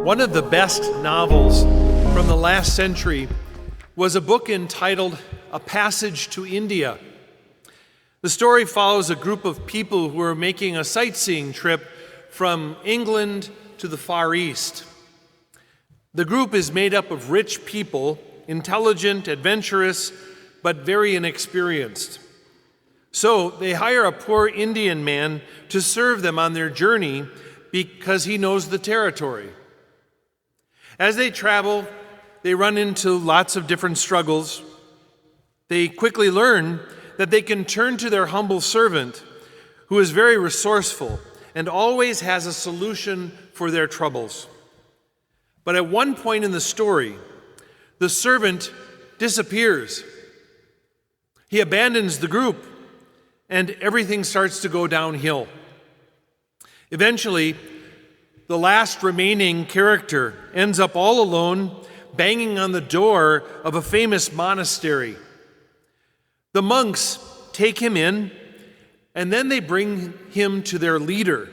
One of the best novels from the last century was a book entitled A Passage to India. The story follows a group of people who are making a sightseeing trip from England to the Far East. The group is made up of rich people, intelligent, adventurous, but very inexperienced. So they hire a poor Indian man to serve them on their journey because he knows the territory. As they travel, they run into lots of different struggles. They quickly learn that they can turn to their humble servant, who is very resourceful and always has a solution for their troubles. But at one point in the story, the servant disappears. He abandons the group, and everything starts to go downhill. Eventually, the last remaining character ends up all alone, banging on the door of a famous monastery. The monks take him in, and then they bring him to their leader.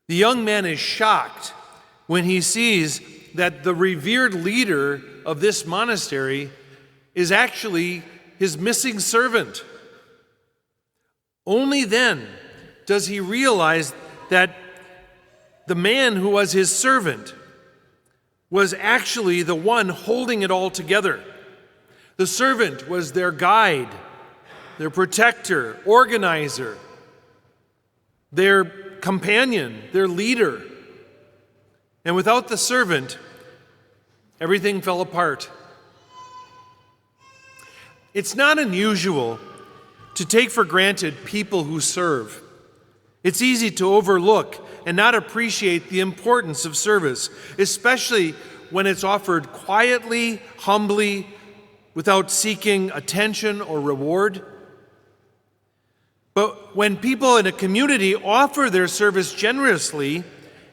The young man is shocked when he sees that the revered leader of this monastery is actually his missing servant. Only then does he realize that the man who was his servant was actually the one holding it all together. The servant was their guide, their protector, organizer, their companion, their leader. And without the servant, everything fell apart. It's not unusual to take for granted people who serve. It's easy to overlook and not appreciate the importance of service, especially when it's offered quietly, humbly, without seeking attention or reward. But when people in a community offer their service generously,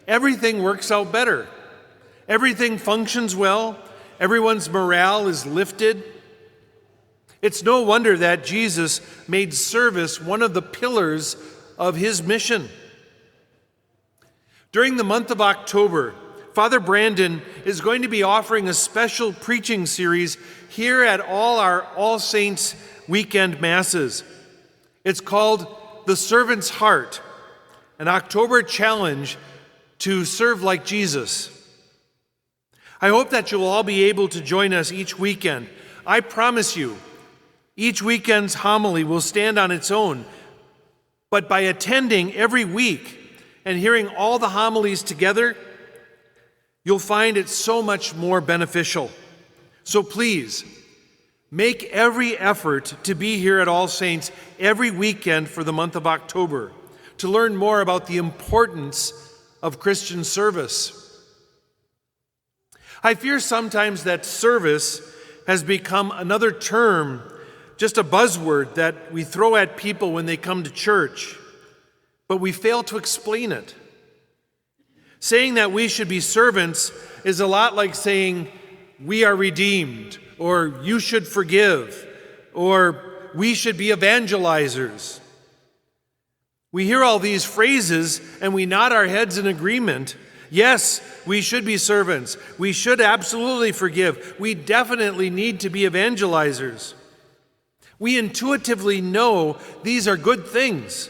everything works out better. Everything functions well. Everyone's morale is lifted. It's no wonder that Jesus made service one of the pillars of his mission. During the month of October, Father Brandon is going to be offering a special preaching series here at all our All Saints weekend masses. It's called The Servant's Heart, an October challenge to serve like Jesus. I hope that you'll all be able to join us each weekend. I promise you, each weekend's homily will stand on its own, but by attending every week and hearing all the homilies together, you'll find it so much more beneficial. So please, make every effort to be here at All Saints every weekend for the month of October to learn more about the importance of Christian service. I fear sometimes that service has become another term, just a buzzword that we throw at people when they come to church, but we fail to explain it. Saying that we should be servants is a lot like saying we are redeemed, or you should forgive, or we should be evangelizers. We hear all these phrases and we nod our heads in agreement. Yes, we should be servants. We should absolutely forgive. We definitely need to be evangelizers. We intuitively know these are good things,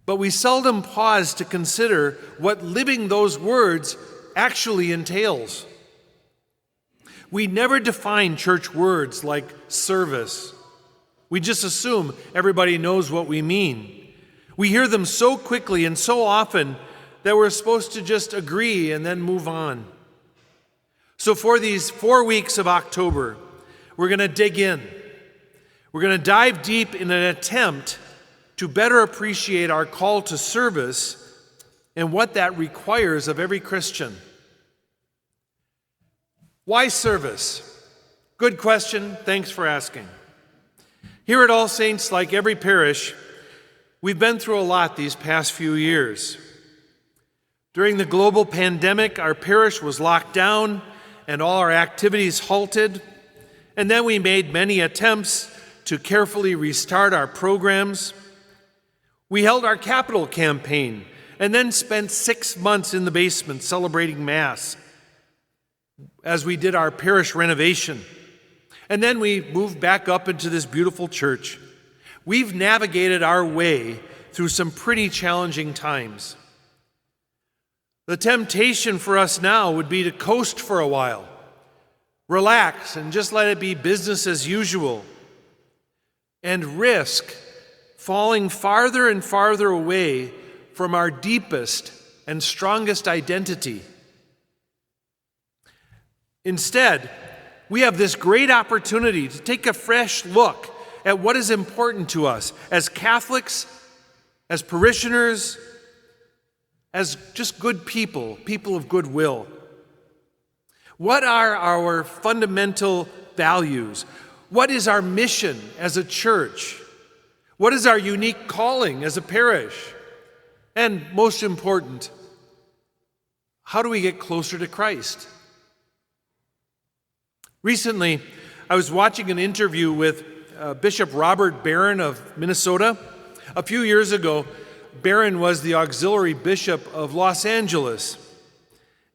but we seldom pause to consider what living those words actually entails. We never define church words like service. We just assume everybody knows what we mean. We hear them so quickly and so often that we're supposed to just agree and then move on. So for these 4 weeks of October, we're going to dig in. We're going to dive deep in an attempt to better appreciate our call to service and what that requires of every Christian. Why service? Good question. Thanks for asking. Here at All Saints, like every parish, we've been through a lot these past few years. During the global pandemic, our parish was locked down and all our activities halted. And then we made many attempts to carefully restart our programs. We held our capital campaign and then spent 6 months in the basement celebrating Mass as we did our parish renovation. And then we moved back up into this beautiful church. We've navigated our way through some pretty challenging times. The temptation for us now would be to coast for a while, relax, and just let it be business as usual, and risk falling farther and farther away from our deepest and strongest identity. Instead, we have this great opportunity to take a fresh look at what is important to us as Catholics, as parishioners, as just good people, people of goodwill. What are our fundamental values? What is our mission as a church? What is our unique calling as a parish? And most important, how do we get closer to Christ? Recently, I was watching an interview with Bishop Robert Barron of Minnesota. A few years ago, Barron was the auxiliary bishop of Los Angeles,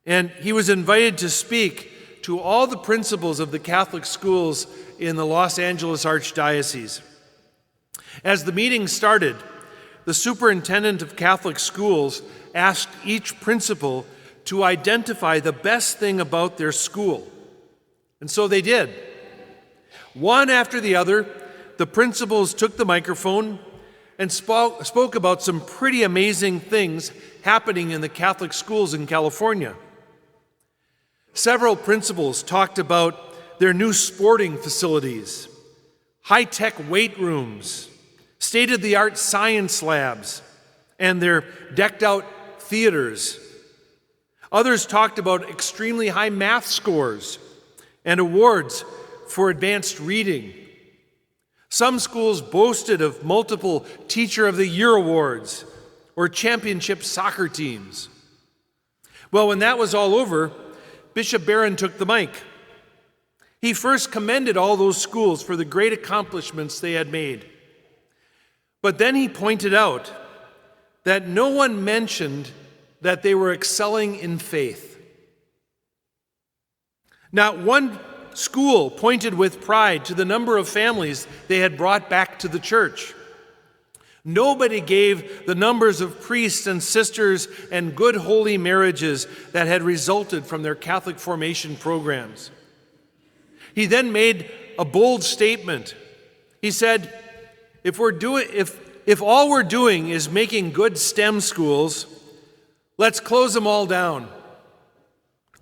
and he was invited to speak to all the principals of the Catholic schools in the Los Angeles Archdiocese. As the meeting started, the superintendent of Catholic schools asked each principal to identify the best thing about their school. And so they did. One after the other, the principals took the microphone and spoke about some pretty amazing things happening in the Catholic schools in California. Several principals talked about their new sporting facilities, high-tech weight rooms, state-of-the-art science labs, and their decked-out theaters. Others talked about extremely high math scores and awards for advanced reading. Some schools boasted of multiple Teacher of the Year awards or championship soccer teams. Well, when that was all over, Bishop Barron took the mic. He first commended all those schools for the great accomplishments they had made. But then he pointed out that no one mentioned that they were excelling in faith. Not one school pointed with pride to the number of families they had brought back to the church. Nobody gave the numbers of priests and sisters and good holy marriages that had resulted from their Catholic formation programs. He then made a bold statement. He said, if all we're doing is making good STEM schools, let's close them all down.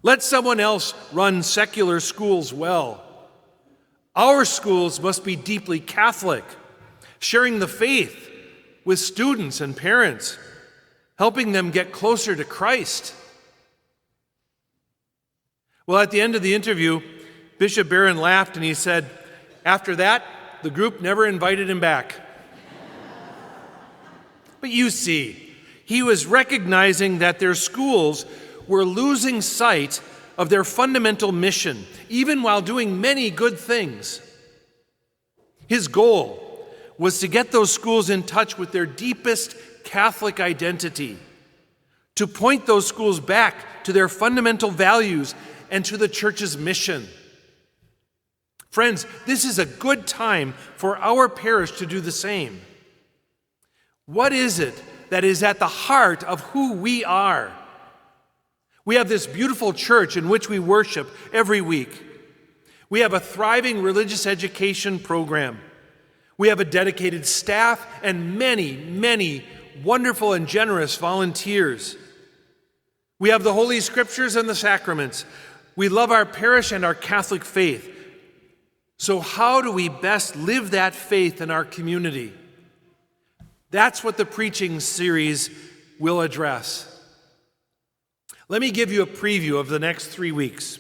Let someone else run secular schools well. Our schools must be deeply Catholic, sharing the faith with students and parents, helping them get closer to Christ. Well, at the end of the interview, Bishop Barron laughed and he said, after that, the group never invited him back. But you see, he was recognizing that their schools were losing sight of their fundamental mission, even while doing many good things. His goal was to get those schools in touch with their deepest Catholic identity, to point those schools back to their fundamental values and to the church's mission. Friends, this is a good time for our parish to do the same. What is it that is at the heart of who we are? We have this beautiful church in which we worship every week. We have a thriving religious education program. We have a dedicated staff and many, many wonderful and generous volunteers. We have the Holy Scriptures and the sacraments. We love our parish and our Catholic faith. So how do we best live that faith in our community? That's what the preaching series will address. Let me give you a preview of the next 3 weeks.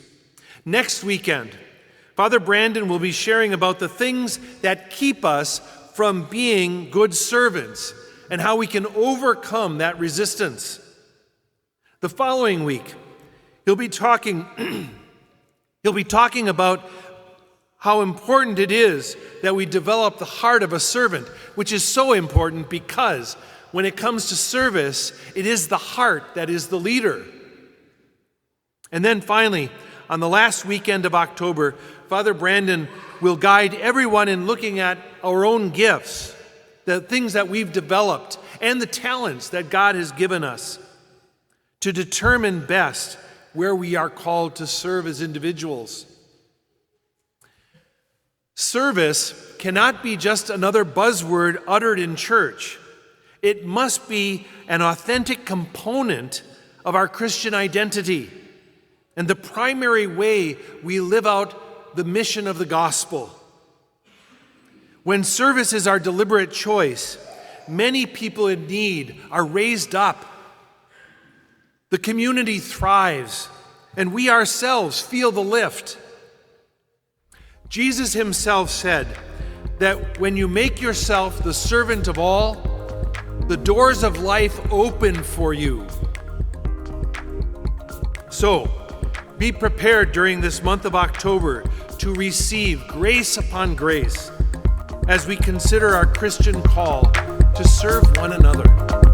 Next weekend, Father Brandon will be sharing about the things that keep us from being good servants and how we can overcome that resistance. The following week, he'll be talking about how important it is that we develop the heart of a servant, which is so important because when it comes to service, it is the heart that is the leader. And then finally, on the last weekend of October, Father Brandon will guide everyone in looking at our own gifts, the things that we've developed, and the talents that God has given us to determine best where we are called to serve as individuals. Service cannot be just another buzzword uttered in church. It must be an authentic component of our Christian identity and the primary way we live out the mission of the gospel. When service is our deliberate choice, many people in need are raised up. The community thrives, and we ourselves feel the lift. Jesus himself said that when you make yourself the servant of all, the doors of life open for you. So, be prepared during this month of October to receive grace upon grace as we consider our Christian call to serve one another.